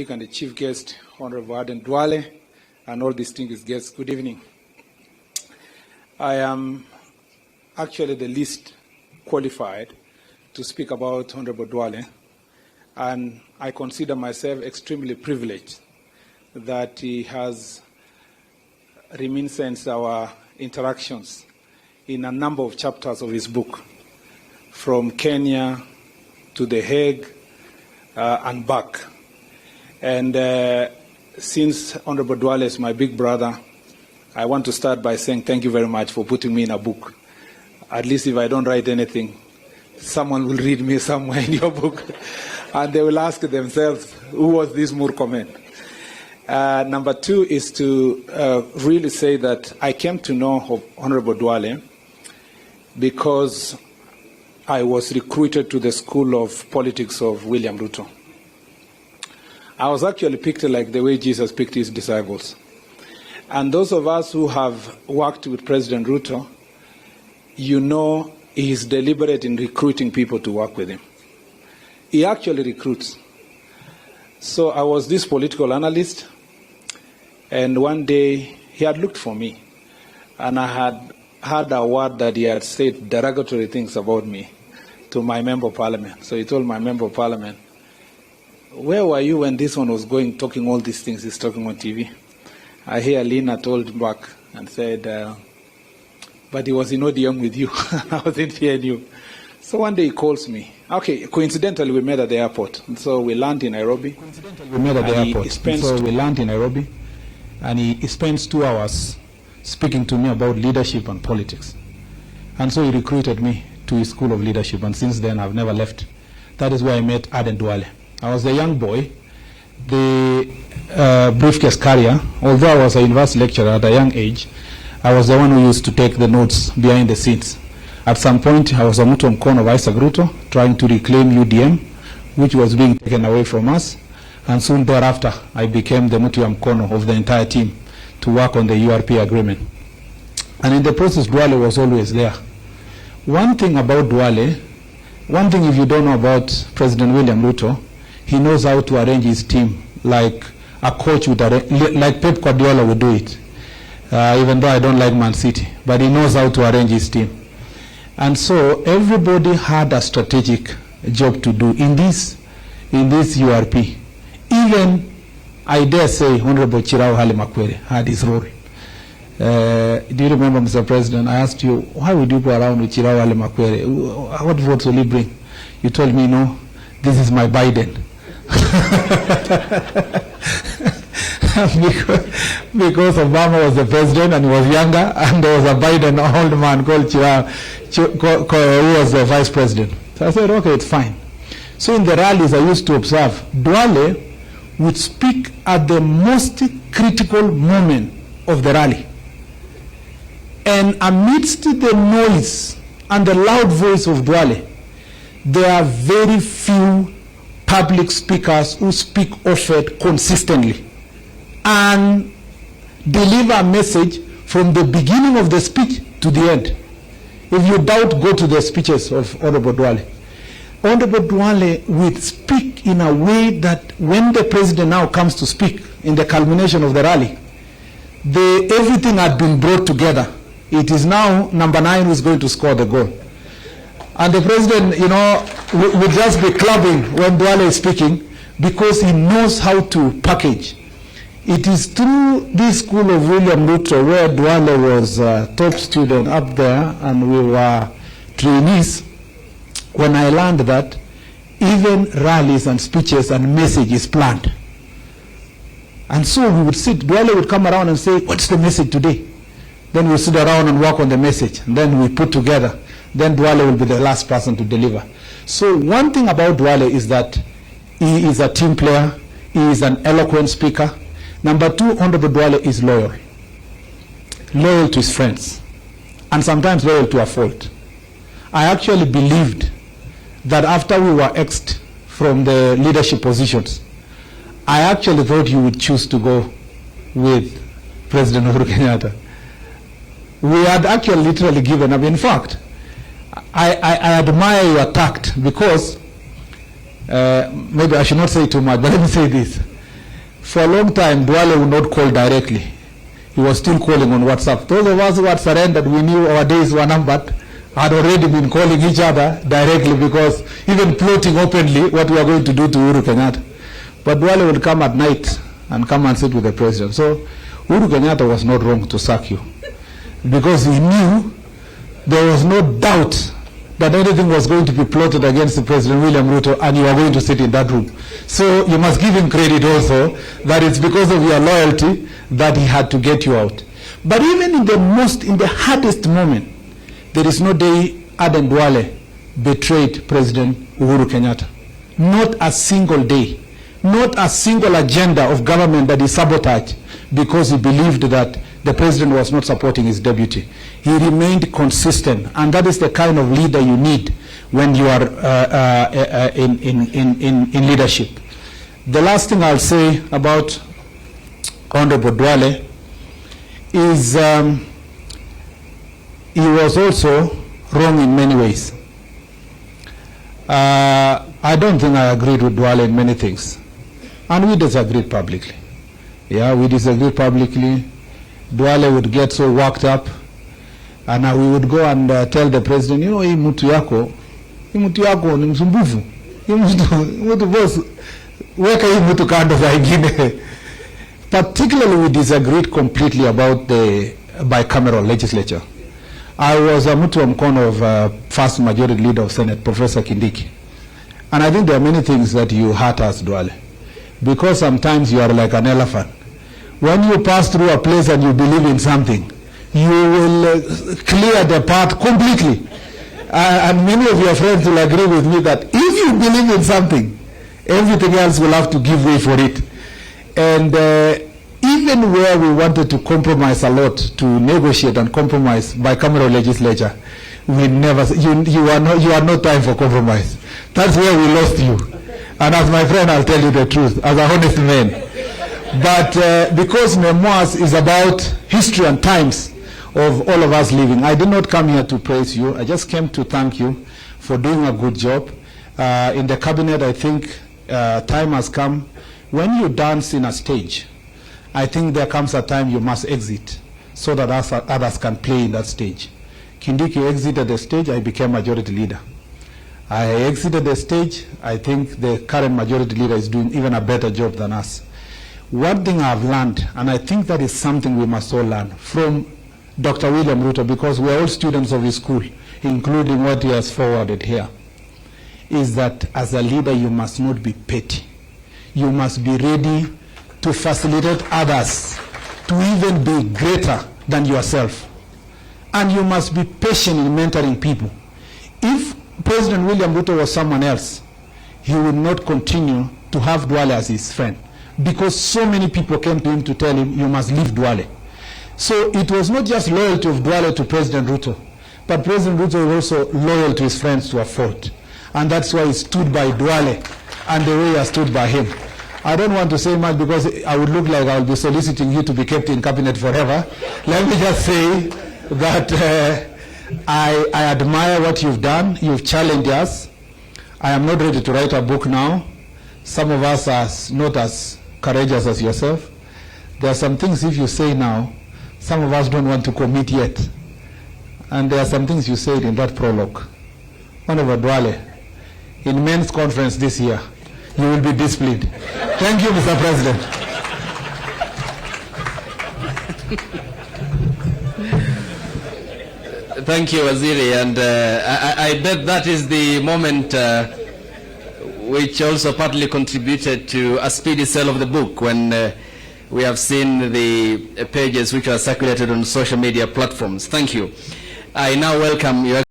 And the chief guest, Honorable Aden Duale, and all distinguished guests, good evening. I am actually the least qualified to speak about Honorable Duale, and I consider myself extremely privileged that he has reminisced our interactions in a number of chapters of his book, from Kenya to The Hague and back. And since Honorable Duale is my big brother, I want to start by saying thank you very much for putting me in a book. At least if I don't write anything, someone will read me somewhere in your book, and they will ask themselves, who was this Murkomen? Number two is to really say that I came to know Honorable Duale because I was recruited to the School of Politics of William Ruto. I was actually picked like the way Jesus picked his disciples. And those of us who have worked with President Ruto, you know he is deliberate in recruiting people to work with him. He actually recruits. So I was this political analyst, and one day he had looked for me, and I had heard a word that he had said derogatory things about me to my member of parliament. So he told my member of parliament, "Where were you when this one was talking all these things he's talking on TV?" I hear Lina told back and said, "But he was in ODM with you." I wasn't hearing you. So one day he calls me. Okay, coincidentally we met at the airport. And so we land in Nairobi. And he spends 2 hours speaking to me about leadership and politics. And so he recruited me to his school of leadership. And since then I've never left. That is where I met Aden Duale. I was a young boy, the briefcase carrier. Although I was a university lecturer at a young age, I was the one who used to take the notes behind the scenes. At some point, I was a Murkomen of Isaac Ruto, trying to reclaim UDM, which was being taken away from us. And soon thereafter, I became the Murkomen of the entire team to work on the URP agreement. And in the process, Duale was always there. One thing if you don't know about President William Ruto, he knows how to arrange his team like a coach would like Pep Guardiola would do it. Even though I don't like Man City, but he knows how to arrange his team. And so everybody had a strategic job to do in this URP. Even, I dare say, Honorable Chirao Hale Makwere had his role. Do you remember, Mr. President, I asked you, why would you go around with Chirao Hale Makwere? What votes will he bring? You told me, no, this is my Biden. because Obama was the president and he was younger, and there was a Biden old man called Chirao who was the vice president. So I said, okay, it's fine. So in the rallies I used to observe, Duale would speak at the most critical moment of the rally. And amidst the noise and the loud voice of Duale, there are very few public speakers who speak often consistently and deliver a message from the beginning of the speech to the end. If you doubt, go to the speeches of Honorable Duale. Honorable Duale would speak in a way that when the president now comes to speak in the culmination of the rally, everything had been brought together. It is now number 9 who is going to score the goal. And the president, you know, would just be clubbing when Duale is speaking because he knows how to package. It is through this school of William Ruto where Duale was a top student up there and we were trainees, when I learned that even rallies and speeches and messages planned. And so we would sit, Duale would come around and say, what's the message today? Then we'll sit around and work on the message. And then we put together. Then Duale will be the last person to deliver. So one thing about Duale is that he is a team player. He is an eloquent speaker. Number 2, Honorable Duale is loyal. Loyal to his friends. And sometimes loyal to a fault. I actually believed that after we were exed from the leadership positions, I actually thought you would choose to go with President Uhuru Kenyatta. We had actually literally given up. In fact, I admire your tact because maybe I should not say too much, but let me say this. For a long time, Duale would not call directly. He was still calling on WhatsApp. Those of us who had surrendered, we knew our days were numbered, had already been calling each other directly, because even plotting openly what we are going to do to Uhuru Kenyatta. But Duale would come at night and come and sit with the president. So Uhuru Kenyatta was not wrong to sack you, because he knew there was no doubt that anything was going to be plotted against the President William Ruto, and you are going to sit in that room. So you must give him credit also that it's because of your loyalty that he had to get you out. But even in the hardest moment, there is no day Aden Duale betrayed President Uhuru Kenyatta. Not a single day. Not a single agenda of government that he sabotaged because he believed that the president was not supporting his deputy. He remained consistent, and that is the kind of leader you need when you are in leadership. The last thing I'll say about Honorable Duale is he was also wrong in many ways. I don't think I agreed with Duale in many things, and we disagreed publicly. Yeah, we disagreed publicly. Duale would get so worked up, and we would go and tell the president, you know, hii mtu yako ni msumbufu. Hii mtu boss, weka hii mtu kando za ingine. Particularly, we disagreed completely about the bicameral legislature. I was a mtu wa mkono of first majority leader of Senate, Professor Kindiki. And I think there are many things that you hurt us, Duale, because sometimes you are like an elephant. When you pass through a place and you believe in something, you will clear the path completely. And many of your friends will agree with me that if you believe in something, everything else will have to give way for it. And even where we wanted to compromise a lot, to negotiate and compromise bicameral legislature, we never, you are no time for compromise. That's where we lost you. And as my friend, I'll tell you the truth, as a honest man. But because memoirs is about history and times of all of us living, I did not come here to praise you. I just came to thank you for doing a good job. In the cabinet, I think time has come. When you dance in a stage, I think there comes a time you must exit so that others can play in that stage. Kindiki exited the stage, I became majority leader. I exited the stage, I think the current majority leader is doing even a better job than us. One thing I've learned, and I think that is something we must all learn from Dr. William Ruto, because we are all students of his school, including what he has forwarded here, is that as a leader you must not be petty. You must be ready to facilitate others to even be greater than yourself. And you must be patient in mentoring people. If President William Ruto was someone else, he would not continue to have Duale as his friend, because so many people came to him to tell him, you must leave Duale. So it was not just loyalty of Duale to President Ruto, but President Ruto was also loyal to his friends to a fault. And that's why he stood by Duale and the way he stood by him. I don't want to say much because I would look like I will be soliciting you to be kept in cabinet forever. Let me just say that I admire what you've done. You've challenged us. I am not ready to write a book now. Some of us are not as courageous as yourself. There are some things if you say now, some of us don't want to commit yet. And there are some things you said in that prologue. Honorable Duale, in men's conference this year, you will be disciplined. Thank you, Mr. President. Thank you, Waziri, and I bet that is the moment which also partly contributed to a speedy sale of the book, when we have seen the pages which are circulated on social media platforms. Thank you. I now welcome you.